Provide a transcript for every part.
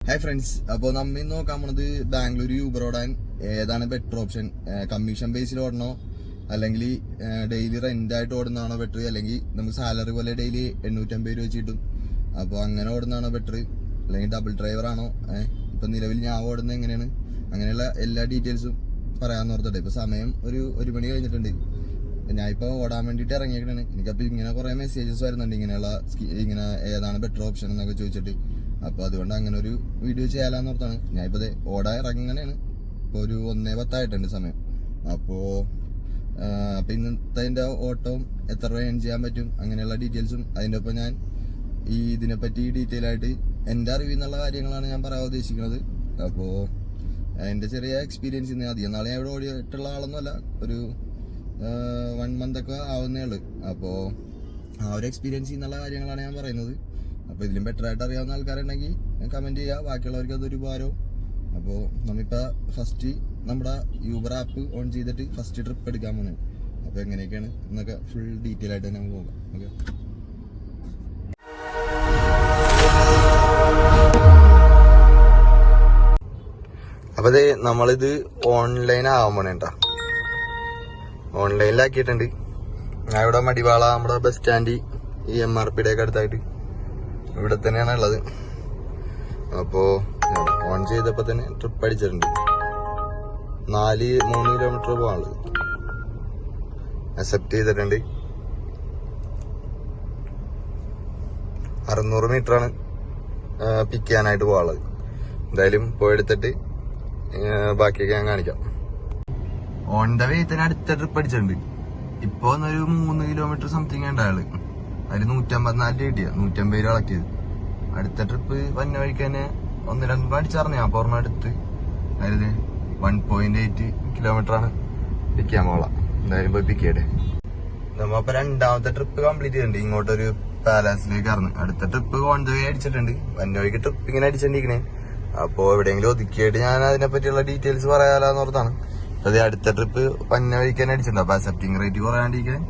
Hi friends, അപ്പോൾ നമ്മൾ ഇന്ന് നോക്കാൻ പോണത് ബാംഗ്ലൂർ യൂബർ ഓടാൻ ഏതാണ് ബെറ്റർ ഓപ്ഷൻ. കമ്മീഷൻ ബേസിൽ ഓടണോ അല്ലെങ്കിൽ ഡെയിലി റെന്റ് ആയിട്ട് ഓടുന്നതാണോ ബെറ്റർ, അല്ലെങ്കിൽ നമുക്ക് സാലറി പോലെ ഡെയിലി 850 രൂപ വെച്ച് കിട്ടും. അപ്പോൾ അങ്ങനെ ഓടുന്നതാണോ ബെറ്റർ, അല്ലെങ്കിൽ ഡബിൾ ഡ്രൈവർ ആണോ. ഇപ്പം നിലവിൽ ഞാൻ ഓടുന്നത് എങ്ങനെയാണ്, അങ്ങനെയുള്ള എല്ലാ ഡീറ്റെയിൽസും പറയാമെന്ന് ഓർത്തിട്ട്. ഇപ്പോൾ സമയം ഒരു മണി കഴിഞ്ഞിട്ടുണ്ട്. ഞാനിപ്പോൾ ഓടാൻ വേണ്ടിയിട്ട് ഇറങ്ങിയേക്കണാണ്. എനിക്കപ്പോൾ ഇങ്ങനെ കുറേ മെസ്സേജസ് വരുന്നുണ്ട് ഇങ്ങനെ ഏതാണ് ബെറ്റർ ഓപ്ഷൻ എന്നൊക്കെ ചോദിച്ചിട്ട്. അപ്പോൾ അതുകൊണ്ട് അങ്ങനെ ഒരു വീഡിയോ ചെയ്യാമെന്ന് ഓർത്താണ് ഞാനിപ്പോൾ ഓടാൻ ഇറങ്ങനെയാണ്. ഇപ്പോൾ ഒരു 1:10 സമയം. അപ്പോൾ ഇന്നത്തെ ഓട്ടവും എത്ര രൂപ ഏൺ ചെയ്യാൻ പറ്റും, അങ്ങനെയുള്ള ഡീറ്റെയിൽസും അതിൻ്റെ ഒപ്പം ഞാൻ ഇതിനെപ്പറ്റി ഡീറ്റെയിൽ ആയിട്ട് എൻ്റെ അറിവിൽ നിന്നുള്ള കാര്യങ്ങളാണ് ഞാൻ പറയാൻ ഉദ്ദേശിക്കുന്നത്. അപ്പോൾ എൻ്റെ ചെറിയ എക്സ്പീരിയൻസ് ഇന്ന് അധികം നാളെ ഞാൻ ഇവിടെ ഓടിയിട്ടുള്ള ആളൊന്നുമല്ല, ഒരു 1 മന്തൊക്കെ ആവുന്നേ ഉള്ളൂ. അപ്പോൾ ആ ഒരു എക്സ്പീരിയൻസ് എന്നുള്ള കാര്യങ്ങളാണ് ഞാൻ പറയുന്നത്. അപ്പോൾ ഇതിലും ബെറ്റർ ആയിട്ട് അറിയാവുന്ന ആൾക്കാരുണ്ടെങ്കിൽ കമൻറ്റ് ചെയ്യുക, ബാക്കിയുള്ളവർക്ക് അതൊരു ഉപകാരവും. അപ്പോൾ നമ്മളിപ്പോൾ ഫസ്റ്റ് നമ്മുടെ യൂബർ ആപ്പ് ഓൺ ചെയ്തിട്ട് ഫസ്റ്റ് ട്രിപ്പ് എടുക്കാൻ പോകുന്നത്. അപ്പോൾ എങ്ങനെയൊക്കെയാണ് എന്നൊക്കെ ഫുൾ ഡീറ്റെയിൽ ആയിട്ട് നമുക്ക് പോകാം. ഓക്കെ, അപ്പോൾ നമ്മളിത് ഓൺലൈൻ ആവാൻ പോണേ കേട്ടോ. ഓൺലൈനിലാക്കിയിട്ടുണ്ട്. ഞാൻ ഇവിടെ മടിവാള നമ്മുടെ ബസ് സ്റ്റാൻഡ് ഈ MRPയുടെ ഒക്കെ അടുത്തായിട്ട് ഇവിടെ തന്നെയാണ് ഉള്ളത്. അപ്പോൾ ഓൺ ചെയ്തപ്പോൾ തന്നെ ട്രിപ്പ് അടിച്ചിട്ടുണ്ട്. 3 കിലോമീറ്റർ പോകാനുള്ളത് അക്സെപ്റ്റ് ചെയ്തിട്ടുണ്ട്. 600 മീറ്ററാണ് പിക്ക് ചെയ്യാനായിട്ട് പോകാനുള്ളത്. എന്തായാലും പോയെടുത്തിട്ട് ബാക്കിയൊക്കെ ഞാൻ കാണിക്കാം. ഓൺ ദ വേ തന്നെ അടുത്ത ട്രിപ്പ് അടിച്ചിട്ടുണ്ട്. ഇപ്പൊ 3 കിലോമീറ്റർ സംതിങ് ഉണ്ടായാള്. അതിൽ 154 കിട്ടിയ 150 രൂപ കളക്ട് ചെയ്ത്. അടുത്ത ട്രിപ്പ് വന്ന വഴിക്ക് തന്നെ 1-2 അടിച്ചറിഞ്ഞ ഞാൻ പുറമെ അടുത്ത്. അതായത് 1.8 കിലോമീറ്റർ ആണ് പിക്ക് ചെയ്യാൻ പോകാം. എന്തായാലും പോയി പിക്ക് ചെയ്യട്ടെ. നമ്മളിപ്പോ 2ാമത്തെ ട്രിപ്പ് കംപ്ലീറ്റ് ചെയ്തിട്ടുണ്ട്. ഇങ്ങോട്ടൊരു പാലസിലേക്ക് ഇറങ്ങി. അടുത്ത ട്രിപ്പ് ഓൺ ദ വേ അടിച്ചിട്ടുണ്ട്. വന്ന വഴിക്ക് ട്രിപ്പ് ഇങ്ങനെ അടിച്ചിട്ടിരിക്കണേ. അപ്പോ എവിടെയെങ്കിലും ഒതുക്കിയിട്ട് ഞാൻ അതിനെ പറ്റിയുള്ള ഡീറ്റെയിൽസ് പറയാലോന്ന് ഓർത്താണ്. അത് അടുത്ത ട്രിപ്പ് വന്ന വഴിക്ക് തന്നെ അടിച്ചിട്ടുണ്ട്. അപ്പൊ അക്സെപ്റ്റിംഗ് റേറ്റ് കുറയാണ്ടിരിക്കാൻ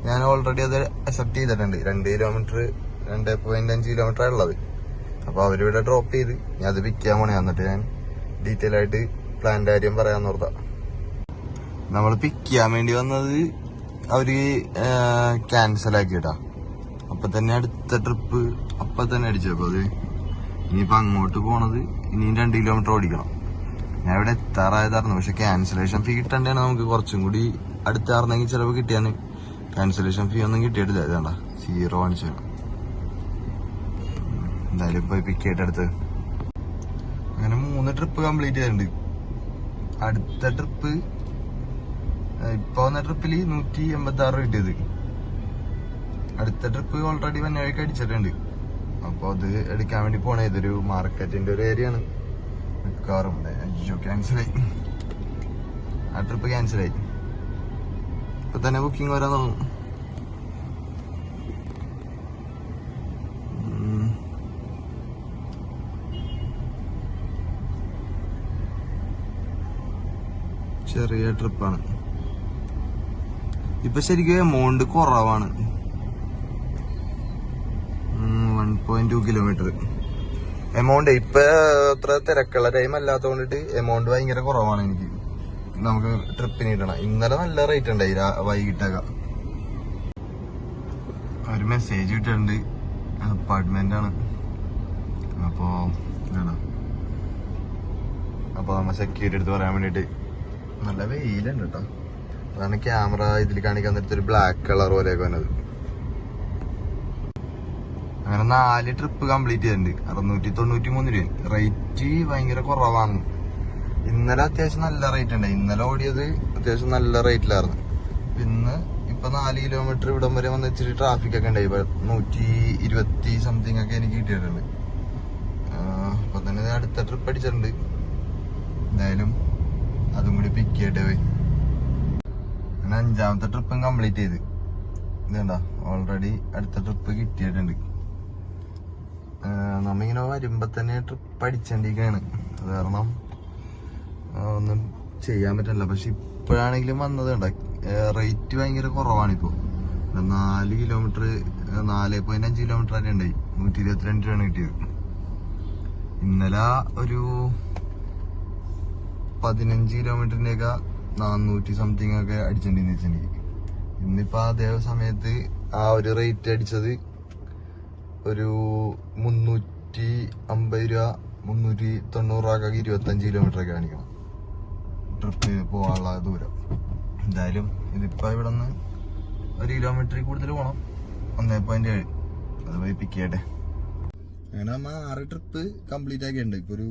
ഞാൻ ഓൾറെഡി അത് അക്സെപ്റ്റ് ചെയ്തിട്ടുണ്ട്. 2 കിലോമീറ്റർ 2.5 കിലോമീറ്റർ ഉള്ളത്. അപ്പൊ അവരിവിടെ ഡ്രോപ്പ് ചെയ്ത് ഞാൻ അത് പിക്ക് ചെയ്യാൻ പോണേ. എന്നിട്ട് ഞാൻ ഡീറ്റെയിൽ ആയിട്ട് പ്ലാന്റെ കാര്യം പറയാന്ന് ഓർത്താ. നമ്മൾ പിക്ക് ചെയ്യാൻ വേണ്ടി വന്നത് അവര് ക്യാൻസൽ ആക്കിട്ടാ. അപ്പൊ തന്നെ അടുത്ത ട്രിപ്പ് അപ്പൊ തന്നെ അടിച്ചു. അപ്പൊ അത് ഇനിയിപ്പോ അങ്ങോട്ട് പോണത് ഇനിയും 2 കിലോമീറ്റർ ഓടിക്കണം. ഞാൻ ഇവിടെ എത്താറായതായിരുന്നു. പക്ഷെ ക്യാൻസലേഷൻ ഫീ കിട്ടണ്ടാണ് നമുക്ക് കുറച്ചും കൂടി അടുത്തായിരുന്നെങ്കിൽ ചിലപ്പോൾ കിട്ടിയാന്. ക്യാൻസലേഷൻ ഫീ ഒന്നും കിട്ടിയിട്ടില്ല. ഇതാണ്ട 0 കാണിച്ചു. എന്തായാലും പോയി പിക്ക് ചെയ്തിട്ട് അടുത്ത് അങ്ങനെ 3 ട്രിപ്പ് കംപ്ലീറ്റ് ചെയ്തിട്ടുണ്ട്. അടുത്ത ട്രിപ്പ് ഇപ്പൊ വന്ന ട്രിപ്പിൽ 186 കിട്ടിയത്. അടുത്ത ട്രിപ്പ് ഓൾറെഡി വന്ന വഴിക്ക് അടിച്ചിട്ടുണ്ട്. അപ്പൊ അത് എടുക്കാൻ വേണ്ടി പോണേ. ഇതൊരു മാർക്കറ്റിന്റെ ഒരു ഏരിയ ആണ്. മിക്കവാറും ക്യാൻസലായി. ആ ട്രിപ്പ് ക്യാൻസലായി. ഇപ്പൊ തന്നെ ബുക്കിംഗ് വരാൻ തോന്നുന്നു. ചെറിയ ട്രിപ്പാണ്. ഇപ്പൊ ശരിക്കും എമൗണ്ട് കുറവാണ്. 1.2 കിലോമീറ്റർ എമൗണ്ട്. ഇപ്പൊ അത്ര തിരക്കുള്ള ടൈം അല്ലാത്തതുകൊണ്ടിട്ട് എമൗണ്ട് ഭയങ്കര കുറവാണ് എനിക്ക്. നമുക്ക് ട്രിപ്പിന് കിട്ടണം. ഇന്നലെ നല്ല റേറ്റ് ഉണ്ടായി വൈകിട്ടൊക്കെ. ഒരു മെസ്സേജ് കിട്ടുന്നുണ്ട്. അപ്പാർട്ട്മെന്റ് ആണ്. അപ്പൊ നമ്മ സെക്യൂരിറ്റി എടുത്ത് പറയാൻ വേണ്ടിട്ട്. നല്ല വെയിലുണ്ട് കേട്ടോ. അതാണ് ക്യാമറ ഇതിൽ കാണിക്കാൻ നേരത്തെ ഒരു ബ്ലാക്ക് കളർ പോലെയൊക്കെ വന്നത്. അങ്ങനെ 4 ട്രിപ്പ് കംപ്ലീറ്റ് ചെയ്തിട്ടുണ്ട്. 693 രൂപ. റേറ്റ് ഭയങ്കര കുറവാണ്. ഇന്നലെ അത്യാവശ്യം നല്ല റേറ്റ് ഉണ്ടായി. ഇന്നലെ ഓടിയത് അത്യാവശ്യം നല്ല റേറ്റിലായിരുന്നു. ഇന്ന് ഇപ്പൊ 4 കിലോമീറ്റർ ഇവിടം വരെ വന്ന് ഇച്ചിരി ട്രാഫിക് ഒക്കെ ഉണ്ടായി. 120 സംതിങ് ഒക്കെ എനിക്ക് കിട്ടിയിട്ടുണ്ട്. അപ്പൊ തന്നെ അടുത്ത ട്രിപ്പ് അടിച്ചിട്ടുണ്ട്. എന്തായാലും അതും കൂടി പിക്ക് ചെയ്തിട്ട് പോയി. അങ്ങനെ 5ാമത്തെ ട്രിപ്പും കംപ്ലീറ്റ് ചെയ്ത്. ഇതുണ്ടോ ഓൾറെഡി അടുത്ത ട്രിപ്പ് കിട്ടിയിട്ടുണ്ട്. നമ്മിങ്ങനെ വരുമ്പോ തന്നെ ട്രിപ്പ് അടിച്ചോണ്ടിരിക്കുകയാണ്. അത് കാരണം ഒന്നും ചെയ്യാൻ പറ്റില്ല. പക്ഷെ ഇപ്പോഴാണെങ്കിലും വന്നത് കണ്ട റേറ്റ് ഭയങ്കര കുറവാണിപ്പോ. 4 കിലോമീറ്റർ 4.5 കിലോമീറ്റർ തന്നെ ഉണ്ടായി. 122 രൂപയാണ് കിട്ടിയത്. ഇന്നലെ ഒരു 15 കിലോമീറ്ററിന്റെ ഒക്കെ 400 സംതിങ് ഒക്കെ അടിച്ചിട്ടുണ്ടെന്ന് വെച്ചിട്ടുണ്ടെങ്കിൽ ഇന്നിപ്പോ അതേ സമയത്ത് ആ ഒരു റേറ്റ് അടിച്ചത് ഒരു 350 രൂപ 390 രൂപക്കൊക്കെ 25 കിലോമീറ്റർ ഒക്കെ കാണിക്കണം ട്രിപ്പ് പോകാനുള്ള ദൂരം. എന്തായാലും ഇതിപ്പോ ഇവിടെ നിന്ന് 1 കിലോമീറ്ററിൽ കൂടുതൽ പോകണം. 1.7 അത് പോയി പിക്ക് ചെയ്യട്ടെ. അങ്ങനെ നമ്മ 6 ട്രിപ്പ് കംപ്ലീറ്റ് ആക്കിയിട്ടുണ്ട്. ഇപ്പൊ ഒരു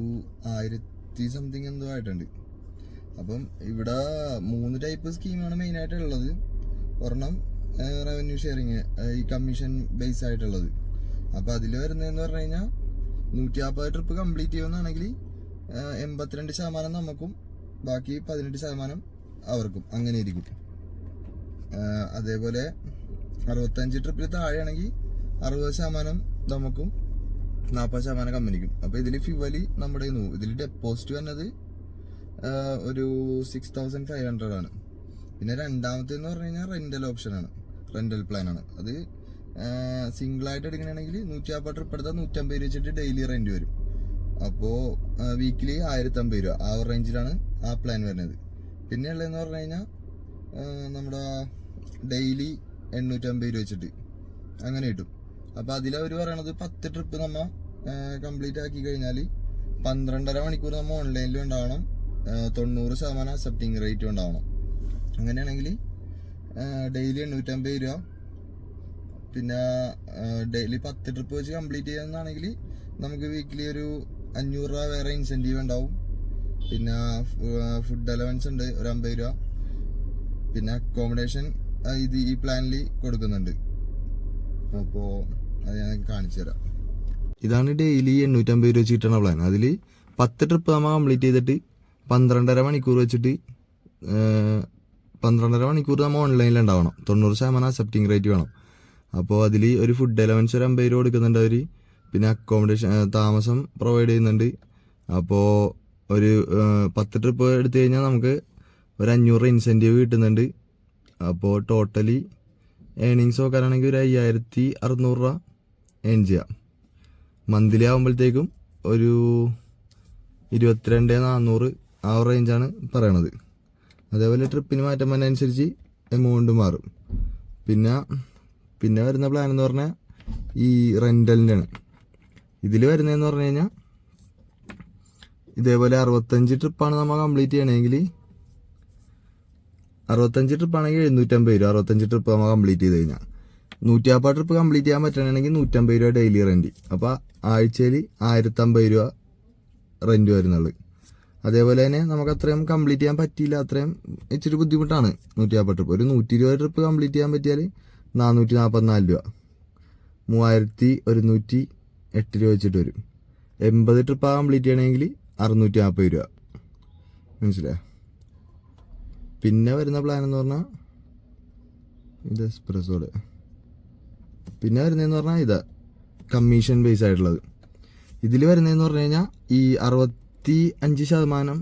1000 സംതിങ് എന്തോ ആയിട്ടുണ്ട്. അപ്പം ഇവിടെ 3 ടൈപ്പ് സ്കീമാണ് മെയിൻ ആയിട്ടുള്ളത്. ഒരെണ്ണം റവന്യൂ ഷെയറിങ്, ഈ കമ്മീഷൻ ബേസ് ആയിട്ടുള്ളത്. അപ്പൊ അതിൽ വരുന്നതെന്ന് പറഞ്ഞു കഴിഞ്ഞാൽ 150 ട്രിപ്പ് കംപ്ലീറ്റ് ചെയ്യുന്നതാണെങ്കിൽ 82% നമുക്കും ബാക്കി 18% അവർക്കും, അങ്ങനെ ഇരിക്കും. അതേപോലെ 65 ട്രിപ്പിൽ താഴെയാണെങ്കിൽ 60% നമുക്കും 40% കമ്പനിക്കും. അപ്പൊ ഇതിൽ ഫ്യൂവലി നമ്മുടെ ഇതിൽ ഡെപ്പോസിറ്റ് വന്നത് ഒരു 6500 ആണ്. പിന്നെ രണ്ടാമത്തെ എന്ന് പറഞ്ഞു കഴിഞ്ഞാൽ റെന്റൽ ഓപ്ഷനാണ്, റെന്റൽ പ്ലാൻ ആണ്. അത് സിംഗിൾ ആയിട്ട് എടുക്കണമെങ്കിൽ 150 ട്രിപ്പ് എടുത്താൽ 150 രൂപ വെച്ചിട്ട് ഡെയിലി റെന്റ് വരും. അപ്പോൾ വീക്കിലി 1050 രൂപ ആ റേഞ്ചിലാണ് ആ പ്ലാൻ വരുന്നത്. പിന്നെ ഉള്ളതെന്ന് പറഞ്ഞു കഴിഞ്ഞാൽ നമ്മുടെ ഡെയിലി 850 രൂപ വെച്ചിട്ട് അങ്ങനെ കിട്ടും. അപ്പോൾ അതിലവർ പറയണത് 10 ട്രിപ്പ് നമ്മ കംപ്ലീറ്റ് ആക്കി കഴിഞ്ഞാൽ 12.5 മണിക്കൂർ നമ്മൾ ഓൺലൈനിലും ഉണ്ടാവണം, 90% അക്സെപ്റ്റിംഗ് റേറ്റും ഉണ്ടാവണം. അങ്ങനെയാണെങ്കിൽ ഡെയിലി 850 രൂപ. പിന്നെ ഡെയിലി 10 ട്രിപ്പ് വെച്ച് കംപ്ലീറ്റ് ചെയ്യുന്നതാണെങ്കിൽ നമുക്ക് വീക്കിലി ഒരു 500 രൂപ വേറെ ഇൻസെൻറ്റീവ് ഉണ്ടാവും. പിന്നെ ഫുഡ് അലവൻസ് ഉണ്ട് ഒരു 50 രൂപ. പിന്നെ അക്കോമഡേഷൻ ഈ പ്ലാനിൽ കൊടുക്കുന്നുണ്ട്. അപ്പോൾ അത് ഞാൻ കാണിച്ചു തരാം. ഇതാണ് ഡെയിലി 850 രൂപ വെച്ച് കിട്ടുന്ന പ്ലാൻ. അതിൽ 10 ട്രിപ്പ് നമ്മൾ കംപ്ലീറ്റ് ചെയ്തിട്ട് 12.5 മണിക്കൂർ വെച്ചിട്ട് 12.5 മണിക്കൂർ നമ്മൾ ഓൺലൈനിൽ ഉണ്ടാവണം, 90% അക്സെപ്റ്റിംഗ് റേറ്റ് വേണം. അപ്പോൾ അതിൽ ഒരു ഫുഡ് അലവൻസ് ഒരു 50 രൂപ കൊടുക്കുന്നുണ്ട് അവർ. പിന്നെ അക്കോമഡേഷൻ താമസം പ്രൊവൈഡ് ചെയ്യുന്നുണ്ട്. അപ്പോൾ ഒരു 10 ട്രിപ്പ് എടുത്തു കഴിഞ്ഞാൽ നമുക്ക് ഒരു 500 ഇൻസെൻറ്റീവ് കിട്ടുന്നുണ്ട്. അപ്പോൾ ടോട്ടലി ഏണിങ്സ് നോക്കാനാണെങ്കിൽ ഒരു 5600 രൂപ ഏൺ ചെയ്യാം. മന്ത്ലി ആകുമ്പോഴത്തേക്കും ഒരു 22,400 ആ റേഞ്ചാണ് പറയണത്. അതേപോലെ ട്രിപ്പിന് മാറ്റം വരുന്നതനുസരിച്ച് എമൗണ്ട് മാറും. പിന്നെ വരുന്ന പ്ലാൻ എന്ന് പറഞ്ഞാൽ ഈ റെൻ്റലിൻ്റെ ആണ്. ഇതിൽ വരുന്നതെന്ന് പറഞ്ഞു കഴിഞ്ഞാൽ ഇതേപോലെ 65 ട്രിപ്പാണ് നമ്മൾ കംപ്ലീറ്റ് ചെയ്യണമെങ്കിൽ 65 ട്രിപ്പാണെങ്കിൽ 750 രൂപ. 65 ട്രിപ്പ് നമ്മൾ കംപ്ലീറ്റ് ചെയ്ത് കഴിഞ്ഞാൽ 150 ട്രിപ്പ് കംപ്ലീറ്റ് ചെയ്യാൻ പറ്റണമെങ്കിൽ 150 രൂപ ഡെയിലി റെൻറ്റ്. അപ്പോൾ ആഴ്ചയിൽ 1050 രൂപ റെൻറ്റ് വരുന്നുള്ളൂ. അതേപോലെ തന്നെ നമുക്ക് അത്രയും കംപ്ലീറ്റ് ചെയ്യാൻ പറ്റിയില്ല, അത്രയും ഇച്ചിരി ബുദ്ധിമുട്ടാണ് 150 ട്രിപ്പ്. ഒരു 120 ട്രിപ്പ് കംപ്ലീറ്റ് ചെയ്യാൻ പറ്റിയാൽ 444 രൂപ, 3108 രൂപ വെച്ചിട്ട് വരും. 80 ട്രിപ്പ് കംപ്ലീറ്റ് ചെയ്യണമെങ്കിൽ 640 രൂപ. മനസ്സിലായോ? പിന്നെ വരുന്ന പ്ലാൻ എന്ന് പറഞ്ഞാൽ ഇത് എക്സ്പ്രസ്സോടെ. പിന്നെ വരുന്നതെന്ന് പറഞ്ഞാൽ ഇതാ കമ്മീഷൻ ബേസ് ആയിട്ടുള്ളത്. ഇതിൽ വരുന്നതെന്ന് പറഞ്ഞു കഴിഞ്ഞാൽ ഈ 65%,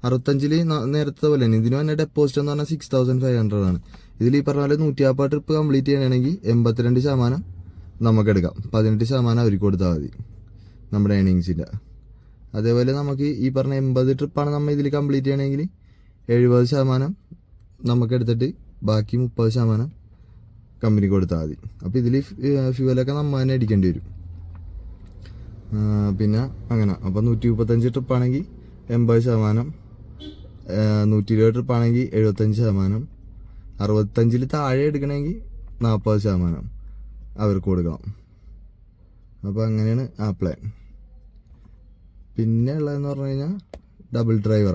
65 നേരത്തെ പോലെ തന്നെ ഇതിന് തന്നെ ഡെപ്പോസിറ്റ് എന്ന് പറഞ്ഞാൽ 6500 ആണ്. ഇതിൽ ഈ പറഞ്ഞ പോലെ 150 ട്രിപ്പ് കംപ്ലീറ്റ് ചെയ്യണമെങ്കിൽ 82% നമുക്ക് എടുക്കാം, 18% അവർക്ക് കൊടുത്താൽ മതി നമ്മുടെ ഏണിങ്സിൻ്റെ. അതേപോലെ നമുക്ക് ഈ പറഞ്ഞ 80 ട്രിപ്പാണ് നമ്മൾ ഇതിൽ കംപ്ലീറ്റ് ചെയ്യണമെങ്കിൽ 70% നമുക്ക് എടുത്തിട്ട് ബാക്കി 30% കമ്പനിക്ക് കൊടുത്താൽ മതി. അപ്പോൾ ഇതിൽ ഫ്യൂവലൊക്കെ നമ്മൾ തന്നെ അടിക്കേണ്ടി വരും. പിന്നെ അങ്ങനെ അപ്പോൾ 135 ട്രിപ്പാണെങ്കിൽ 80%, 120 ട്രിപ്പാണെങ്കിൽ 75%, 65 താഴെ എടുക്കണമെങ്കിൽ 40% അവർക്ക് കൊടുക്കണം. അപ്പോൾ അങ്ങനെയാണ് ആ പ്ലാൻ. പിന്നെ ഉള്ളതെന്ന് പറഞ്ഞു കഴിഞ്ഞാൽ ഡബിൾ ഡ്രൈവർ.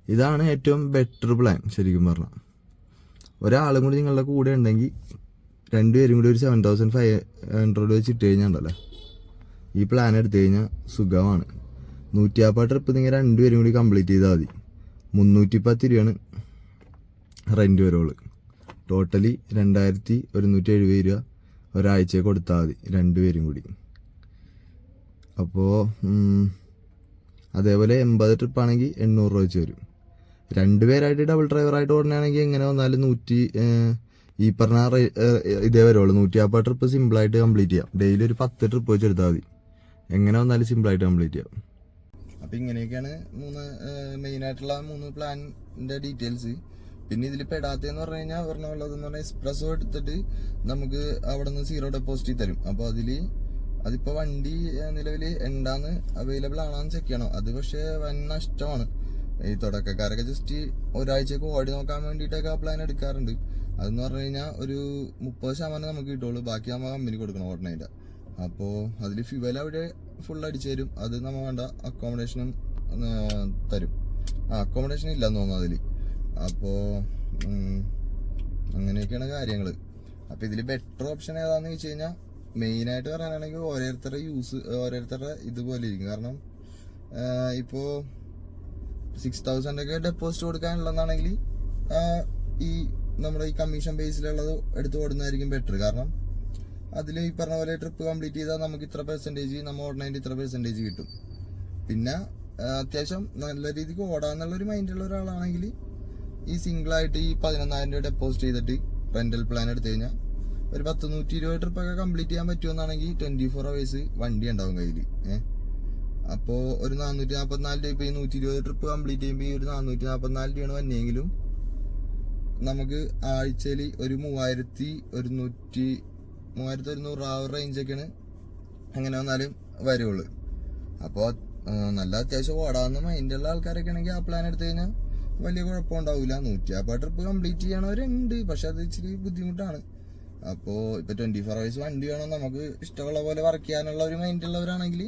ഇതാണ് ഏറ്റവും ബെറ്റർ പ്ലാൻ ശരിക്കും പറഞ്ഞാൽ. ഒരാളും കൂടി നിങ്ങളുടെ കൂടെ ഉണ്ടെങ്കിൽ 2 പേരും കൂടി ഒരു 7500 വെച്ച് ഇട്ട് കഴിഞ്ഞാൽ ഉണ്ടല്ലോ, ഈ പ്ലാൻ എടുത്തു കഴിഞ്ഞാൽ സുഖമാണ്. 150 ട്രിപ്പ് നിങ്ങൾ 2 പേരും കൂടി കംപ്ലീറ്റ് ചെയ്താൽ മതി. 310 രൂപയാണ് റെൻറ്റ് വരുള്ളൂ. ടോട്ടലി 2170 രൂപ ഒരാഴ്ച കൊടുത്താൽ മതി 2 പേരും കൂടി. അപ്പോൾ അതേപോലെ 80 ട്രിപ്പാണെങ്കിൽ 800 രൂപ വെച്ച് വരും. 2 പേരായിട്ട് ഡബിൾ ഡ്രൈവറായിട്ട് ഓടണമെങ്കിൽ എങ്ങനെ വന്നാലും ഈ പറഞ്ഞ ഇതേ വരുള്ളൂ. 150 ട്രിപ്പ് സിമ്പിളായിട്ട് കംപ്ലീറ്റ് ചെയ്യാം. ഡെയിലി ഒരു 10 ട്രിപ്പ് വെച്ച് എടുത്താൽ മതി. എങ്ങനെ വന്നാലും സിമ്പിളായിട്ട് കംപ്ലീറ്റ് ചെയ്യാം. അപ്പം ഇങ്ങനെയൊക്കെയാണ് മെയിനായിട്ടുള്ള 3 പ്ലാനിൻ്റെ ഡീറ്റെയിൽസ്. പിന്നെ ഇതിൽ പെടാത്തതെന്ന് പറഞ്ഞു കഴിഞ്ഞാൽ പറഞ്ഞുള്ളതെന്ന് പറഞ്ഞാൽ എക്സ്പ്രസ്സോ എടുത്തിട്ട് നമുക്ക് അവിടെ നിന്ന് 0 ഡെപ്പോസിറ്റ് തരും. അപ്പോൾ അതിപ്പോൾ വണ്ടി നിലവിൽ ഉണ്ടാന്ന് അവൈലബിൾ ആണോന്ന് ചെക്ക് ചെയ്യണം. അത് പക്ഷേ വൻ നഷ്ടമാണ്. ഈ തുടക്കക്കാരൊക്കെ ജസ്റ്റ് ഒരാഴ്ചയൊക്കെ ഓടി നോക്കാൻ വേണ്ടിയിട്ടൊക്കെ ആ പ്ലാൻ എടുക്കാറുണ്ട്. അതെന്ന് പറഞ്ഞു കഴിഞ്ഞാൽ ഒരു 30% നമുക്ക് കിട്ടുള്ളൂ, ബാക്കി നമ്മൾ കമ്പനി കൊടുക്കണം ഓടണതിൻ്റെ. അപ്പോൾ അതിൽ ഫ്യുവൽ അവിടെ ഫുൾ അടിച്ചു തരും. അത് നമ്മൾ വേണ്ട അക്കോമഡേഷനും തരും. അക്കോമഡേഷൻ ഇല്ലെന്ന് തോന്നുന്നു അതിൽ. അപ്പോൾ അങ്ങനെയൊക്കെയാണ് കാര്യങ്ങൾ. അപ്പോൾ ഇതിൽ ബെറ്റർ ഓപ്ഷൻ ഏതാണെന്ന് വെച്ച് കഴിഞ്ഞാൽ മെയിനായിട്ട് പറയാനാണെങ്കിൽ ഓരോരുത്തരുടെ ഇതുപോലെ ഇരിക്കും. കാരണം ഇപ്പോൾ 6,000 ഒക്കെ ഡെപ്പോസിറ്റ് കൊടുക്കാനുള്ളതാണെങ്കിൽ ഈ നമ്മുടെ ഈ കമ്മീഷൻ ബേസിലുള്ളത് എടുത്ത് ഓടുന്നതായിരിക്കും ബെറ്റർ. കാരണം അതിൽ ഈ പറഞ്ഞ പോലെ ട്രിപ്പ് കംപ്ലീറ്റ് ചെയ്താൽ നമുക്ക് ഇത്ര പെർസെൻറ്റേജ്, നമ്മൾ ഓടുന്നതിൻ്റെ ഇത്ര പെർസെൻറ്റേജ് കിട്ടും. പിന്നെ അത്യാവശ്യം നല്ല രീതിക്ക് ഓടാന്നുള്ളൊരു മൈൻഡുള്ള ഒരാളാണെങ്കിൽ ഈ സിംഗിളായിട്ട് ഈ 11,000 രൂപ ഡെപ്പോസിറ്റ് ചെയ്തിട്ട് റെന്റൽ പ്ലാൻ എടുത്തു കഴിഞ്ഞാൽ ഒരു 120 ട്രിപ്പൊക്കെ കംപ്ലീറ്റ് ചെയ്യാൻ പറ്റുമെന്നാണെങ്കിൽ 24 hours വണ്ടി ഉണ്ടാവും കയ്യിൽ. അപ്പോൾ ഒരു 444 രൂപ, ഇപ്പോൾ ഈ 120 ട്രിപ്പ് കംപ്ലീറ്റ് ചെയ്യുമ്പോൾ ഈ ഒരു 444 രൂപയാണ് വന്നെങ്കിലും നമുക്ക് ആഴ്ചയിൽ ഒരു 3,100 ആ റേഞ്ചൊക്കെയാണ് അങ്ങനെ വന്നാലും വരുള്ളൂ. അപ്പോൾ നല്ല അത്യാവശ്യം ഓടാവുന്ന മൈൻഡുള്ള ആൾക്കാരൊക്കെ ആണെങ്കിൽ ആ പ്ലാൻ എടുത്തു കഴിഞ്ഞാൽ വലിയ കുഴപ്പമുണ്ടാവില്ല. 150 ട്രിപ്പ് കംപ്ലീറ്റ് ചെയ്യണവരുണ്ട്, പക്ഷെ അത് ഇച്ചിരി ബുദ്ധിമുട്ടാണ്. അപ്പോൾ ഇപ്പോൾ 24 hours വണ്ടി വേണം, നമുക്ക് ഇഷ്ടമുള്ള പോലെ വർക്ക് ചെയ്യാനുള്ള ഒരു മൈൻഡുള്ളവരാണെങ്കിൽ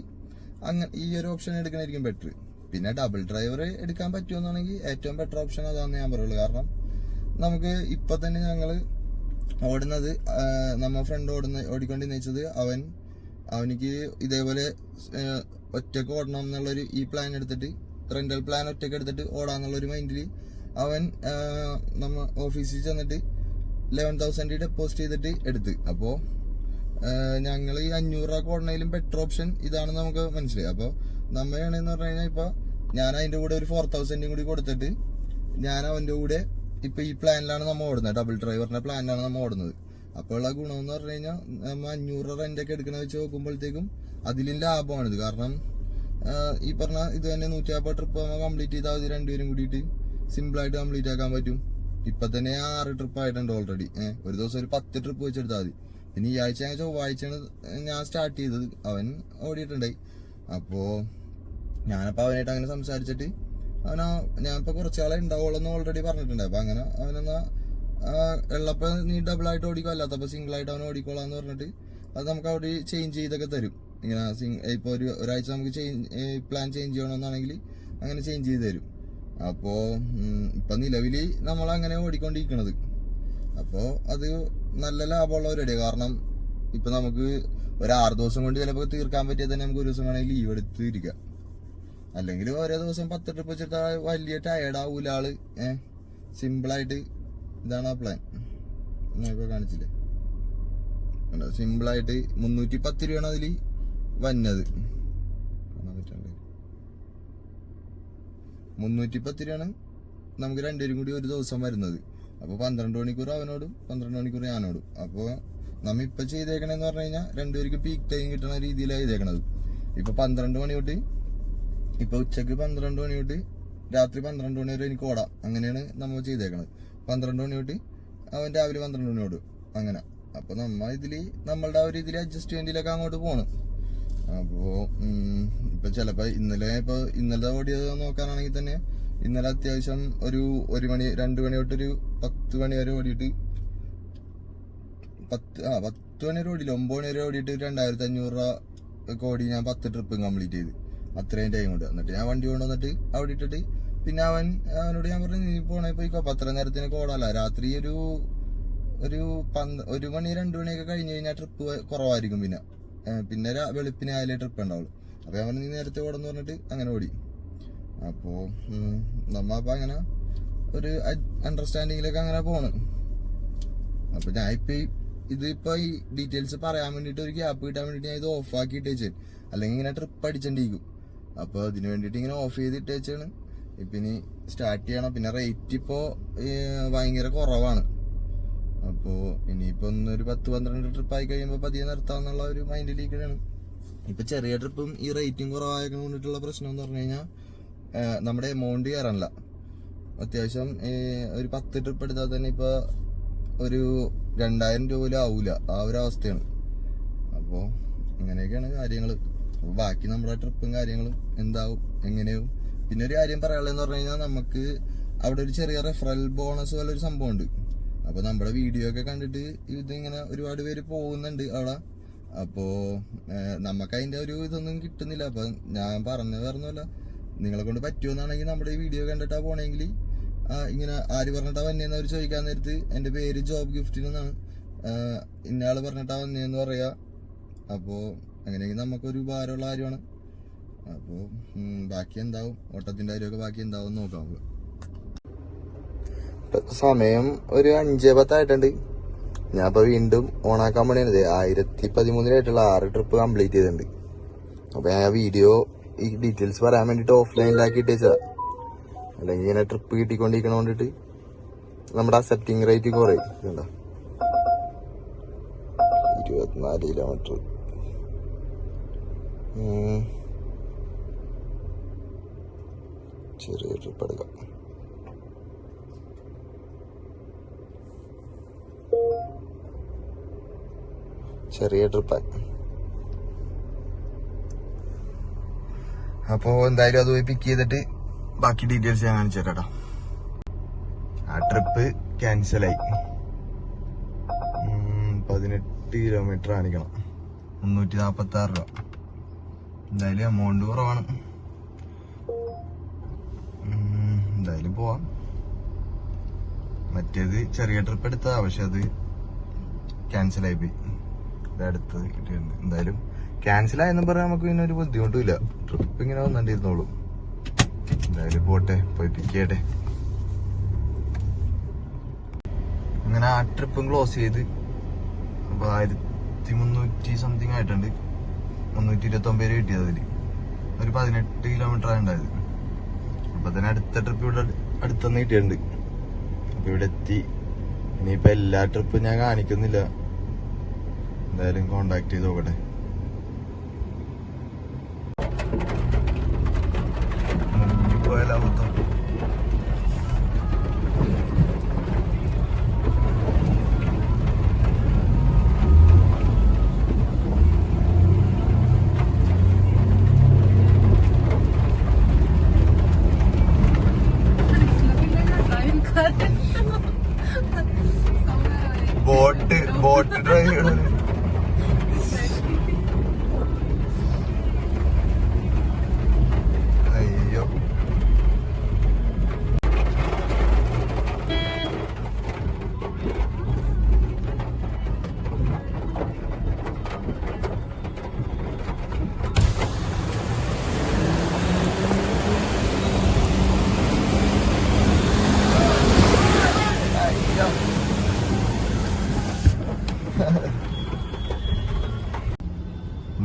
അങ്ങനെ ഈ ഒരു ഓപ്ഷൻ എടുക്കണമായിരിക്കും ബെറ്റർ. പിന്നെ ഡബിൾ ഡ്രൈവർ എടുക്കാൻ പറ്റുമെന്നാണെങ്കിൽ ഏറ്റവും ബെറ്റർ ഓപ്ഷൻ അതാണെന്ന് ഞാൻ പറയുള്ളൂ. കാരണം നമുക്ക് ഇപ്പൊ തന്നെ ഞങ്ങൾ ഓടുന്നത്, നമ്മ ഫ്രണ്ട് ഓടിക്കൊണ്ടിരുന്നത് അവനിക്ക് ഇതേപോലെ ഒറ്റക്ക് ഓടണം എന്നുള്ളൊരു ഈ പ്ലാൻ എടുത്തിട്ട്, റെന്റൽ പ്ലാൻ ഒറ്റക്ക് എടുത്തിട്ട് ഓടാന്നുള്ളൊരു മൈൻഡിൽ അവൻ നമ്മ ഓഫീസിൽ ചെന്നിട്ട് 11,000 ഡെപ്പോസിറ്റ് ചെയ്തിട്ട് എടുത്ത്. അപ്പോൾ ഞങ്ങൾ ഈ 500 രൂപ ഓടണേലും ബെറ്റർ ഓപ്ഷൻ ഇതാണെന്ന് നമുക്ക് മനസ്സിലായി. അപ്പോൾ നമ്മയാണെന്ന് പറഞ്ഞു കഴിഞ്ഞാൽ ഇപ്പോൾ ഞാൻ അതിൻ്റെ കൂടെ ഒരു 4,000 കൂടി കൊടുത്തിട്ട് ഞാൻ അവൻ്റെ കൂടെ ഇപ്പൊ ഈ പ്ലാനിലാണ് നമ്മൾ ഓടുന്നത്, ഡബിൾ ഡ്രൈവറിന്റെ പ്ലാനിലാണ് നമ്മൾ ഓടുന്നത്. അപ്പോൾ ഉള്ള ഗുണമെന്ന് പറഞ്ഞു കഴിഞ്ഞാൽ നമ്മൾ 500 റെന്റ് ഒക്കെ എടുക്കണ വെച്ച് നോക്കുമ്പോഴത്തേക്കും അതിലും ലാഭമാണിത്. കാരണം ഈ പറഞ്ഞ ഇത് തന്നെ 150 ട്രിപ്പ് നമ്മൾ കംപ്ലീറ്റ് ചെയ്താൽ മതി, രണ്ടുപേരും കൂടിയിട്ട് സിമ്പിളായിട്ട് കംപ്ലീറ്റ് ആക്കാൻ പറ്റും. ഇപ്പൊ തന്നെ 6 ട്രിപ്പ് ആയിട്ടുണ്ട് ഓൾറെഡി. ഒരു ദിവസം ഒരു 10 ട്രിപ്പ് വെച്ചെടുത്താൽ മതി. പിന്നെ ഈ ആഴ്ച ചൊവ്വാഴ്ചയാണ് ഞാൻ സ്റ്റാർട്ട് ചെയ്തത്, അവൻ ഓടിയിട്ടുണ്ടായി. അപ്പോൾ ഞാനപ്പോൾ അവനായിട്ട് അങ്ങനെ സംസാരിച്ചിട്ട് ഞാനിപ്പോ കുറച്ചാളെ ഉണ്ടാവുള്ളൂ ഓൾറെഡി പറഞ്ഞിട്ടുണ്ട്. അപ്പൊ അങ്ങനെ അവനെന്നാ ഉള്ളപ്പോ നീ ഡബിൾ ആയിട്ട് ഓടിക്കോ, അല്ലാത്തപ്പോ സിംഗിൾ ആയിട്ട് അവൻ ഓടിക്കോളാന്ന് പറഞ്ഞിട്ട് അത് നമുക്ക് അവിടെ ചേഞ്ച് ചെയ്തൊക്കെ തരും. ഇങ്ങനെ ഇപ്പൊ ഒരാഴ്ച നമുക്ക് പ്ലാൻ ചേഞ്ച് ചെയ്യണമെന്നാണെങ്കിൽ അങ്ങനെ ചേഞ്ച് ചെയ്ത് തരും. അപ്പോ ഇപ്പൊ നിലവില് നമ്മൾ അങ്ങനെ ഓടിക്കൊണ്ടിരിക്കണത്. അപ്പോ അത് നല്ല ലാഭമുള്ള പരിപാടിയാണ്. കാരണം ഇപ്പൊ നമുക്ക് ഒരു 6 ദിവസം കൊണ്ട് ചിലപ്പോൾ തീർക്കാൻ പറ്റിയാൽ തന്നെ നമുക്ക് ഒരു ദിവസം വേണമെങ്കിൽ ലീവ് എടുത്ത് ഇരിക്കാം. അല്ലെങ്കിൽ ഓരോ ദിവസം 10 ട്രിപ്പ് വെച്ചിട്ട് വലിയ ടയർഡ് ആവൂല ആള്. സിമ്പിളായിട്ട് ഇതാണ് ആ പ്ലാൻ. ഞാനിപ്പോ കാണിച്ചില്ലേ, സിമ്പിളായിട്ട് 310 രൂപയാണ് അതിൽ വന്നത്. 310 രൂപയാണ് നമുക്ക് രണ്ടുപേരും കൂടി ഒരു ദിവസം വരുന്നത്. അപ്പോൾ 12 മണിക്കൂർ അവനോടും 12 മണിക്കൂർ ഞാനോടും. അപ്പോൾ നമ്മ ഇപ്പൊ ചെയ്തേക്കണെന്ന് പറഞ്ഞു കഴിഞ്ഞാൽ രണ്ടുപേർക്ക് പീക്ക് ടൈം കിട്ടുന്ന രീതിയിലാണ് ചെയ്തേക്കണത്. ഇപ്പൊ 12 മണി തൊട്ട്, ഇപ്പൊ ഉച്ചക്ക് 12 മണി തൊട്ട് രാത്രി 12 മണി വരെ എനിക്ക് ഓടാം. അങ്ങനെയാണ് നമ്മൾ ചെയ്തേക്കണത്. 12 മണി തൊട്ട് അവൻ രാവിലെ 12 മണിയോട് അങ്ങനെ. അപ്പൊ നമ്മളുടെ ആ ഒരു ഇതിൽ അഡ്ജസ്റ്റ്മെന്റിലൊക്കെ അങ്ങോട്ട് പോണ്. അപ്പോ ഇപ്പൊ ചിലപ്പോ ഇന്നലെ ഓടിയത് നോക്കാനാണെങ്കിൽ തന്നെ ഇന്നലെ അത്യാവശ്യം ഒരു 1 മണി 2 മണി തൊട്ടൊരു 10 മണി വരെ ഓടിയിട്ട് 10 മണി വരെ ഓടിയില്ല, 9 മണി വരെ ഓടിയിട്ട് 2,500 രൂപ ഓടി ഞാൻ 10 ട്രിപ്പ് കംപ്ലീറ്റ് ചെയ്ത് അത്രയും ടൈം കൊണ്ട്. എന്നിട്ട് ഞാൻ വണ്ടി കൊണ്ടുവന്നിട്ട് അവിടെ ഇട്ടിട്ട് പിന്നെ അവനോട് ഞാൻ പറഞ്ഞു, നീ പോണേ പോയിക്കോ, അപ്പൊ അത്ര നേരത്തിനൊക്കെ ഓടാല്ല. രാത്രി ഒരു 1 മണി 2 മണിയൊക്കെ കഴിഞ്ഞ് കഴിഞ്ഞാൽ ട്രിപ്പ് കുറവായിരിക്കും. പിന്നെ വെളുപ്പിന് ആയാലേ ട്രിപ്പ് ഉണ്ടാവുള്ളൂ. അപ്പൊ ഞാൻ പറഞ്ഞു, നീ നേരത്തെ ഓടെന്ന് പറഞ്ഞിട്ട് അങ്ങനെ ഓടി. അപ്പോ നമ്മ അങ്ങനെ ഒരു അണ്ടർസ്റ്റാൻഡിങ്ങിലൊക്കെ അങ്ങനെ പോണ്. അപ്പൊ ഞാൻ ഇതിപ്പോ ഈ ഡീറ്റെയിൽസ് പറയാൻ വേണ്ടിട്ട് ഒരു ഗ്യാപ്പ് കിട്ടാൻ വേണ്ടിട്ട് ഞാൻ ഇത് ഓഫ് ആക്കിയിട്ട് വെച്ചേ, അല്ലെങ്കിൽ ഇങ്ങനെ ട്രിപ്പ് അടിച്ചിട്ടിരിക്കും. അപ്പൊ അതിന് വേണ്ടിട്ട് ഇങ്ങനെ ഓഫ് ചെയ്തിട്ട് വെച്ചാണ്. ഇപ്പൊ ഇനി സ്റ്റാർട്ട് ചെയ്യണം. പിന്നെ റേറ്റ് ഇപ്പോ ഭയങ്കര കുറവാണ്. അപ്പോ ഇനിയിപ്പോ ഒരു 10-12 ട്രിപ്പ് ആയി കഴിയുമ്പോ പതിയെ നിർത്താന്നുള്ള ഒരു മൈൻഡിലേക്കാണ്. ഇപ്പൊ ചെറിയ ട്രിപ്പും ഈ റേറ്റിംഗ് കുറവായതിനെ കൊണ്ടിട്ടുള്ള പ്രശ്നം എന്ന് പറഞ്ഞു കഴിഞ്ഞാൽ നമ്മുടെ എമൗണ്ട് കയറാനില്ല. അത്യാവശ്യം ഒരു 10 ട്രിപ്പ് എടുത്താൽ തന്നെ ഇപ്പൊ ഒരു 2000 രൂപ പോലും ആവൂല, ആ ഒരു അവസ്ഥയാണ്. അപ്പോൾ അങ്ങനെയൊക്കെയാണ് കാര്യങ്ങൾ. അപ്പോൾ ബാക്കി നമ്മുടെ ട്രിപ്പും കാര്യങ്ങളും എന്താവും എങ്ങനെയാവും. പിന്നെ ഒരു കാര്യം പറയാനുള്ളതെന്ന് പറഞ്ഞു കഴിഞ്ഞാൽ നമുക്ക് അവിടെ ഒരു ചെറിയ റെഫറൽ ബോണസ് പോലെ ഒരു സംഭവം ഉണ്ട്. അപ്പോൾ നമ്മുടെ വീഡിയോ ഒക്കെ കണ്ടിട്ട് ഇതിങ്ങനെ ഒരുപാട് പേര് പോകുന്നുണ്ട് അവിടെ. അപ്പോൾ നമുക്ക് അതിൻ്റെ ഒരു ഇതൊന്നും കിട്ടുന്നില്ല. അപ്പോൾ ഞാൻ പറഞ്ഞല്ല, നിങ്ങളെ കൊണ്ട് പറ്റുമെന്നാണെങ്കിൽ നമ്മുടെ ഈ വീഡിയോ കണ്ടിട്ടാ പോണെങ്കിൽ ഇങ്ങനെ ആര് പറഞ്ഞിട്ടാ വന്നേന്ന് അവർ ചോദിക്കാൻ നേരത്ത് എൻ്റെ പേര് ജോബ് ഗിഫ്റ്റിനെന്നാണ്, ഇന്നയാള് പറഞ്ഞിട്ടാ വന്നേന്ന് പറയാ. അപ്പോൾ അങ്ങനെയെങ്കിൽ നമുക്കൊരു ഭാരമുള്ള കാര്യമാണ്. അപ്പോൾ ബാക്കി എന്താവും, ഓട്ടത്തിൻ്റെ കാര്യമൊക്കെ ബാക്കി എന്താവും നോക്കാം. സമയം ഒരു 5:10 ആയിട്ടുണ്ട്. ഞാൻ ഇപ്പൊ വീണ്ടും ഓണാക്കാൻ വേണ്ടിയാണ് 1013 6 ട്രിപ്പ് കംപ്ലീറ്റ് ചെയ്തിട്ടുണ്ട്. അപ്പൊ ഞാൻ വീഡിയോ ഈ ഡീറ്റെയിൽസ് പറയാൻ വേണ്ടിട്ട് ഓഫ്ലൈനിലാക്കിയിട്ട് വെച്ചതാ. അല്ലെങ്കിൽ ഇങ്ങനെ ട്രിപ്പ് കിട്ടിക്കൊണ്ടിരിക്കണോണ്ടിട്ട് നമ്മുടെ അക്സെപ്റ്റിംഗ് റേറ്റ് കുറയും. 24 കിലോമീറ്റർ ചെറിയ ട്രിപ്പ് എടുക്കാം. ചെറിയ ട്രിപ്പായി. അപ്പോ എന്തായാലും അത് പോയി പിക്ക് ചെയ്തിട്ട് ബാക്കി ഡീറ്റെയിൽസ് ഞാൻ കാണിച്ചു തരാം. ആ ട്രിപ്പ് ക്യാൻസലായി. 18 കിലോമീറ്റർ കാണിക്കണം, 346 രൂപ. എന്തായാലും എമൗണ്ട് കുറവാണ്. എന്തായാലും പോവാം. മറ്റേത് ചെറിയ ട്രിപ്പ് എടുത്തതാ, പക്ഷെ അത് ക്യാൻസലായി പോയി. അടുത്തത് കിട്ടിയിട്ടുണ്ട്. എന്തായാലും ക്യാൻസൽ ആയെന്നും പറയാൻ നമുക്ക് പിന്നെ ഒരു ബുദ്ധിമുട്ടില്ല. ട്രിപ്പ് ഇങ്ങനെ വന്നിട്ടിരുന്നോളൂ. എന്തായാലും പോട്ടെ, പോയി പിക്ക് ചെയ്യട്ടെ. അങ്ങനെ ആ ട്രിപ്പും ക്ലോസ് ചെയ്ത് 1300 സംതിങ് ആയിട്ടുണ്ട്. 329 കിട്ടിയത് അതില്. ഒരു 18 കിലോമീറ്റർ ആയിട്ടുണ്ടായത്. അപ്പൊ തന്നെ അടുത്ത ട്രിപ്പ് ഇവിടെ അടുത്തൊന്ന് കിട്ടിയിട്ടുണ്ട്. അപ്പൊ ഇവിടെ എത്തി. ഇനിയിപ്പൊ എല്ലാ ട്രിപ്പും ഞാൻ കാണിക്കുന്നില്ല, എന്തായാലും കോണ്ടാക്ട് ചെയ്ത് നോക്കട്ടെ. പോയാലോ മൊത്തം. ബോട്ട് ഡ്രൈവ് ചെയ്യണം. അയ്യോ,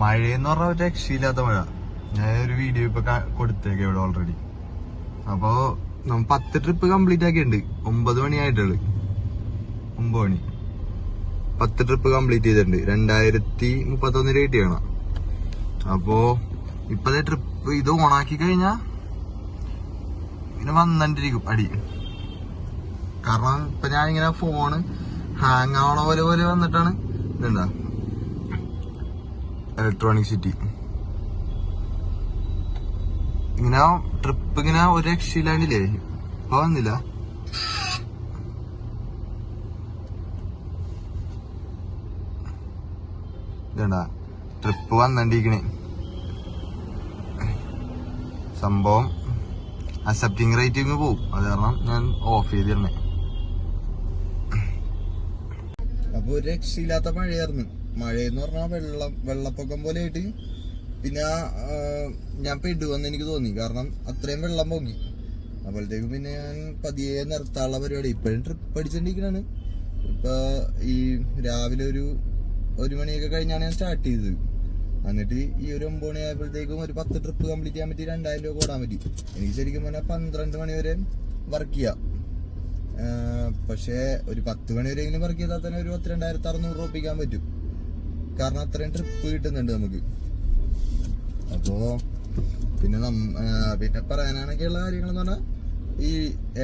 മഴയെന്ന് പറഞ്ഞ ഒരു രക്ഷയില്ലാത്ത മഴ. ഞാൻ ഒരു വീഡിയോ ഇപ്പൊ കൊടുത്തേക്ക ഇവിടെ ഓൾറെഡി. അപ്പൊ 10 ട്രിപ്പ് കംപ്ലീറ്റ് ആക്കിയിട്ടുണ്ട്. 9 മണിയായിട്ടുള്ളു. 9 മണി 10 ട്രിപ്പ് കംപ്ലീറ്റ് ചെയ്തിട്ടുണ്ട്. 2031 കിട്ടിയാണ്. അപ്പോ ഇപ്പത്തെ ട്രിപ്പ് ഇത് ഓണാക്കി കഴിഞ്ഞാ പിന്നെ വന്നിട്ടിരിക്കും അടി. കാരണം ഇപ്പൊ ഞാനിങ്ങനെ ഫോണ് ഹാങ് ആവണ പോലെ വന്നിട്ടാണ് ഇതെന്താ ഇലക്ട്രോണിക് സിറ്റി ഇങ്ങനെ ട്രിപ്പ് ഇങ്ങനെ ഒരു രക്ഷയില്ലാണ്ടില്ലേ. ഇപ്പൊ വന്നില്ല. ഇതേണ്ട ട്രിപ്പ് വന്നിരിക്കണേ. സംഭവം അക്സെപ്റ്റിംഗ് റേറ്റിംഗ് പോവും. അത് കാരണം ഞാൻ ഓഫ് ചെയ്തിരുന്നേ. അപ്പൊ ഒരു രക്ഷയില്ലാത്ത മഴയായിരുന്നു. മഴയെന്ന് പറഞ്ഞാൽ വെള്ളപ്പൊക്കം പോലെ ആയിട്ട്. പിന്നെ ഞാൻ പെടുവെന്ന് എനിക്ക് തോന്നി, കാരണം അത്രയും വെള്ളം പൊങ്ങി. അപ്പോഴത്തേക്കും പിന്നെ ഞാൻ പതിയെ നിർത്താനുള്ള പരിപാടി. ഇപ്പോഴും ട്രിപ്പ് അടിച്ചോണ്ടിരിക്കണാണ്. ഇപ്പൊ ഈ രാവിലെ ഒരു 1 മണിയൊക്കെ കഴിഞ്ഞാണ് ഞാൻ സ്റ്റാർട്ട് ചെയ്തത്. എന്നിട്ട് ഈ ഒരു 9 മണി ആയപ്പോഴത്തേക്കും ഒരു 10 ട്രിപ്പ് കംപ്ലീറ്റ് ചെയ്യാൻ പറ്റി. 2000 രൂപ ഓടാൻ പറ്റി. എനിക്ക് ശരിക്കും പറഞ്ഞാൽ 12 മണി വരെ വർക്ക് ചെയ്യാം. പക്ഷെ ഒരു 10 മണി വരെയെങ്കിലും വർക്ക് ചെയ്താൽ തന്നെ ഒരു 22,600 രൂപ ഒപ്പിക്കാൻ പറ്റും. കാരണം അത്രയും ട്രിപ്പ് കിട്ടുന്നുണ്ട് നമുക്ക്. അപ്പോ പിന്നെ പിന്നെ പറയാനാണെങ്കിലുള്ള കാര്യങ്ങൾ എന്ന് പറഞ്ഞാൽ ഈ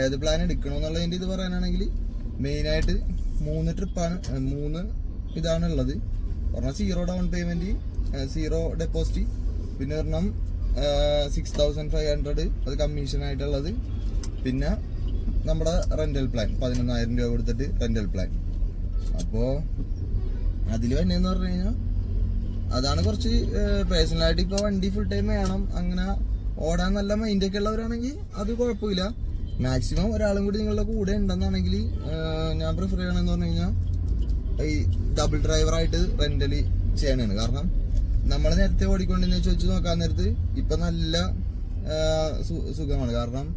ഏത് പ്ലാൻ എടുക്കണമെന്നുള്ളതിൻ്റെ ഇത് പറയാനാണെങ്കിൽ മെയിനായിട്ട് 3 ട്രിപ്പാണ്, 3 ഇതാണ് ഉള്ളത്. പറഞ്ഞാൽ 0 ഡൗൺ പേയ്മെന്റ്, 0 ഡെപ്പോസിറ്റ്, പിന്നെ ഒരെണ്ണം 6500 അത് കമ്മീഷൻ ആയിട്ടുള്ളത്, പിന്നെ നമ്മുടെ റെന്റൽ പ്ലാൻ 11,000 രൂപ കൊടുത്തിട്ട് റെന്റൽ പ്ലാൻ. അപ്പോൾ അതിൽ തന്നെയെന്ന് പറഞ്ഞു കഴിഞ്ഞാൽ അതാണ് കുറച്ച് പേഴ്സണലായിട്ട് ഇപ്പോൾ വണ്ടി ഫുൾ ടൈം വേണം, അങ്ങനെ ഓടാൻ നല്ല മൈൻഡൊക്കെ ഉള്ളവരാണെങ്കിൽ അത് കുഴപ്പമില്ല. മാക്സിമം ഒരാളും കൂടി നിങ്ങളുടെ കൂടെ ഉണ്ടെന്നാണെങ്കിൽ ഞാൻ പ്രിഫർ ചെയ്യണമെന്ന് പറഞ്ഞു കഴിഞ്ഞാൽ ഈ ഡബിൾ ഡ്രൈവറായിട്ട് റെന്റല് ചെയ്യണതാണ്. കാരണം നമ്മൾ നേരത്തെ ഓടിക്കൊണ്ടിരുന്ന വെച്ച് നോക്കാൻ നേരത്ത് ഇപ്പം നല്ല സുഖമാണ്. കാരണം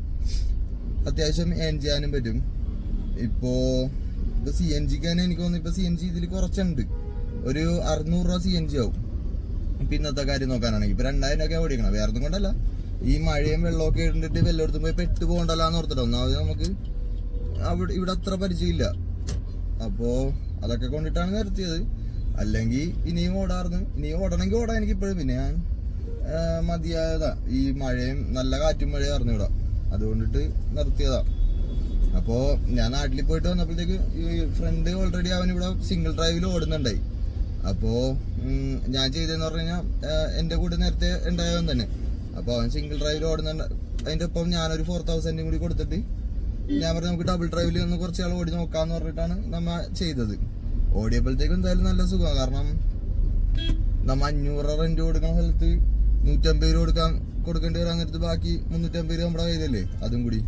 അത്യാവശ്യം ഏൺ ചെയ്യാനും പറ്റും. ഇപ്പോ CNG തന്നെ എനിക്ക് തോന്നുന്നു ഇപ്പൊ CNG ഇതിൽ കുറച്ചുണ്ട്, ഒരു 600 രൂപ CNG ആവും. ഇപ്പൊ ഇന്നത്തെ കാര്യം നോക്കാനാണെങ്കിൽ ഇപ്പൊ 2000 ഒക്കെ ഓടിക്കണം. വേറെ ഒന്നും കൊണ്ടല്ല, ഈ മഴയും വെള്ളമൊക്കെ ഇട്ടിട്ട് വെള്ളമെടുത്തും പോയി പെട്ട് പോകണ്ടല്ലാന്ന് ഓർത്തിട്ടോ. ഒന്നാമത് നമുക്ക് ഇവിടെ അത്ര പരിചയമില്ല. അപ്പോ അതൊക്കെ കൊണ്ടിട്ടാണ് നിർത്തിയത്. അല്ലെങ്കിൽ ഇനിയും ഓടണമെങ്കിൽ ഓടാൻ എനിക്ക് ഇപ്പോഴും. പിന്നെ ഞാൻ മതിയായതാ, ഈ മഴയും നല്ല കാറ്റും മഴയും അറിഞ്ഞൂടാ, അതുകൊണ്ടിട്ട് നിർത്തിയതാ. അപ്പോ ഞാൻ നാട്ടിൽ പോയിട്ട് വന്നപ്പോഴത്തേക്ക് ഈ ഫ്രണ്ട് ഓൾറെഡി അവൻ ഇവിടെ സിംഗിൾ ഡ്രൈവിൽ ഓടുന്നുണ്ടായി. അപ്പോ ഞാൻ ചെയ്തതെന്ന് പറഞ്ഞു കഴിഞ്ഞാൽ എന്റെ കൂടെ നേരത്തെ ഉണ്ടായവൻ തന്നെ. അപ്പൊ അവൻ സിംഗിൾ ഡ്രൈവിൽ ഓടുന്നുണ്ട്. അതിന്റെ ഒപ്പം ഞാനൊരു 4000 കൂടി കൊടുത്തിട്ട് ഞാൻ പറഞ്ഞു നമുക്ക് ഡബിൾ ഡ്രൈവിൽ ഒന്ന് കുറച്ച് ആൾ ഓടി നോക്കാന്ന് പറഞ്ഞിട്ടാണ് നമ്മ ചെയ്തത്. ഓടിയപ്പോഴത്തേക്കും എന്തായാലും നല്ല സുഖമാണ്. കാരണം നമ്മ 500 റെന്റ് കൊടുക്കുന്ന സ്ഥലത്ത് 150 രൂപ കൊടുക്കേണ്ടി വരാൻ നേരത്ത് ബാക്കി 350 രൂപ നമ്മുടെ കയ്യിലല്ലേ, അതും കൂടി.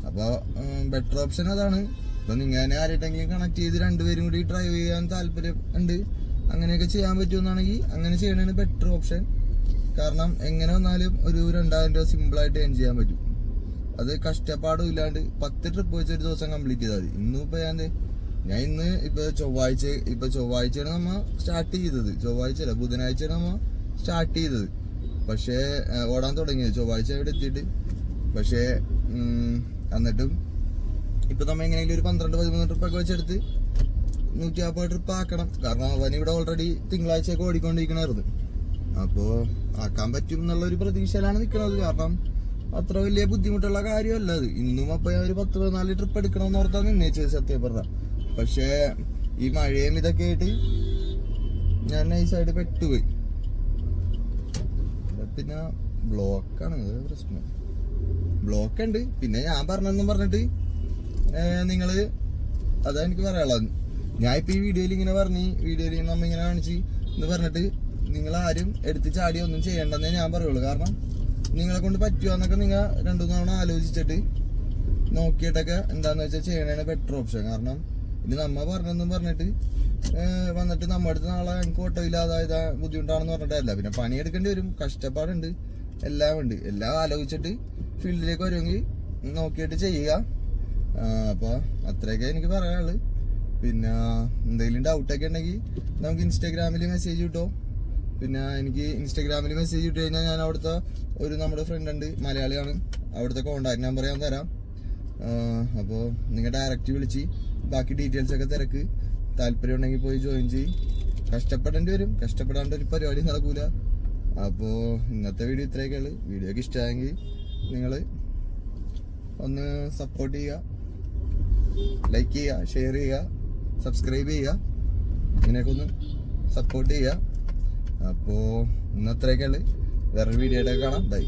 അപ്പൊ ബെറ്റർ ഓപ്ഷൻ അതാണ്. ഇപ്പൊ നിങ്ങനെ ആരായിട്ടെങ്കിലും കണക്ട് ചെയ്ത് 2 പേരും കൂടി ഡ്രൈവ് ചെയ്യാൻ താല്പര്യം ഉണ്ട്, അങ്ങനെയൊക്കെ ചെയ്യാൻ പറ്റുമെന്നാണെങ്കിൽ അങ്ങനെ ചെയ്യണതാണ് ബെറ്റർ ഓപ്ഷൻ. കാരണം എങ്ങനെ വന്നാലും ഒരു 2000 രൂപ സിമ്പിളായിട്ട് ഏൺ ചെയ്യാൻ പറ്റും. അത് കഷ്ടപ്പാടും ഇല്ലാണ്ട് 10 ട്രിപ്പ് വെച്ച് ഒരു ദിവസം കംപ്ലീറ്റ് ചെയ്താൽ മതി. ഇന്നിപ്പോ ഞാൻ ഇന്ന് ഇപ്പൊ ചൊവ്വാഴ്ചയാണ് നമ്മ സ്റ്റാർട്ട് ചെയ്തത്. ബുധനാഴ്ചയാണ് നമ്മ സ്റ്റാർട്ട് ചെയ്തത്. പക്ഷേ ഓടാൻ തുടങ്ങിയത് ചൊവ്വാഴ്ച ഇവിടെ എത്തിയിട്ട്. പക്ഷേ എന്നിട്ടും ഇപ്പൊ നമ്മ എങ്ങനെയെങ്കിലും ഒരു 12-13 ട്രിപ്പൊക്കെ വെച്ചെടുത്ത് 150 ട്രിപ്പ് ആക്കണം. കാരണം അവൻ ഇവിടെ ഓൾറെഡി തിങ്കളാഴ്ചയൊക്കെ ഓടിക്കൊണ്ടിരിക്കണായിരുന്നു. അപ്പോ ആക്കാൻ പറ്റും എന്നുള്ള ഒരു പ്രതീക്ഷയിലാണ് നിൽക്കുന്നത്. കാരണം അത്ര വലിയ ബുദ്ധിമുട്ടുള്ള കാര്യമല്ല അത്. ഇന്നും അപ്പൊ ഒരു 10-14 ട്രിപ്പ് എടുക്കണമെന്ന് ഓർത്താ നിന്നേച്ചത് സത്യം പറഞ്ഞ. പക്ഷേ ഈ മഴയും ഇതൊക്കെ ആയിട്ട് ഞാൻ നൈസായിട്ട് പെട്ടുപോയി. പിന്നെ ബ്ലോക്കാണ് പ്രശ്നം, ബ്ലോക്ക് ഉണ്ട്. പിന്നെ ഞാൻ പറഞ്ഞെന്നും പറഞ്ഞിട്ട് നിങ്ങള് അതാ എനിക്ക് പറയാനുള്ളത്. ഞാൻ ഇപ്പൊ ഈ വീഡിയോയിൽ ഇങ്ങനെ വീഡിയോയിൽ നമ്മ ഇങ്ങനെ കാണിച്ച് എന്ന് പറഞ്ഞിട്ട് നിങ്ങൾ ആരും എടുത്ത് ചാടി ഒന്നും ചെയ്യണ്ടെന്നേ ഞാൻ പറയുള്ളൂ. കാരണം നിങ്ങളെ കൊണ്ട് പറ്റുവാന്നൊക്കെ നിങ്ങൾ 2-3 തവണ ആലോചിച്ചിട്ട് നോക്കിയിട്ടൊക്കെ എന്താന്ന് വെച്ചാൽ ചെയ്യണതാണ് ബെറ്റർ ഓപ്ഷൻ. കാരണം ഇനി നമ്മ പറഞ്ഞെന്നും പറഞ്ഞിട്ട് വന്നിട്ട് നമ്മുടെ അടുത്ത് നാളെ എനിക്ക് ഓട്ടമില്ലാതായതാ ബുദ്ധിമുട്ടാണെന്ന് പറഞ്ഞിട്ടല്ല. പിന്നെ പണിയെടുക്കേണ്ടി വരും, കഷ്ടപ്പാടുണ്ട്, എല്ലാം ഉണ്ട്. എല്ലാം ആലോചിച്ചിട്ട് ഫീൽഡിലേക്ക് വരുമെങ്കിൽ നോക്കിയിട്ട് ചെയ്യുക. അപ്പൊ അത്രയൊക്കെ എനിക്ക് പറയാനുള്ളു. പിന്നെ എന്തെങ്കിലും ഡൗട്ടൊക്കെ ഉണ്ടെങ്കിൽ നമുക്ക് ഇൻസ്റ്റാഗ്രാമിൽ മെസ്സേജ് കിട്ടോ. പിന്നെ എനിക്ക് ഇൻസ്റ്റാഗ്രാമിൽ മെസ്സേജ് ഇട്ട് കഴിഞ്ഞാൽ ഞാൻ അവിടുത്തെ നമ്മുടെ ഫ്രണ്ട് ഉണ്ട്, മലയാളിയാണ്, അവിടുത്തെ കോണ്ടാക്ട് നമ്പർ ഞാൻ തരാം. അപ്പോൾ നിങ്ങൾ ഡയറക്റ്റ് വിളിച്ച് ബാക്കി ഡീറ്റെയിൽസ് ഒക്കെ തിരക്ക്. താല്പര്യം ഉണ്ടെങ്കിൽ പോയി ജോയിൻ ചെയ്യും. കഷ്ടപ്പെടേണ്ടി വരും, കഷ്ടപ്പെടാണ്ട് ഒരു പരിപാടി നടക്കൂല. അപ്പോൾ ഇന്നത്തെ വീഡിയോ ഇത്രയൊക്കെ ഉള്ളു. വീഡിയോക്ക് ഇഷ്ടമായെങ്കിൽ നിങ്ങൾ ഒന്ന് സപ്പോർട്ട് ചെയ്യുക, ലൈക്ക് ചെയ്യുക, ഷെയർ ചെയ്യുക, സബ്സ്ക്രൈബ് ചെയ്യുക, ഇങ്ങനെയൊക്കെ ഒന്ന് സപ്പോർട്ട് ചെയ്യുക. അപ്പോൾ ഇന്നത്രയൊക്കെ ഉള്ളു. വേറൊരു വീഡിയോയുടെ കാണാം. ബൈ.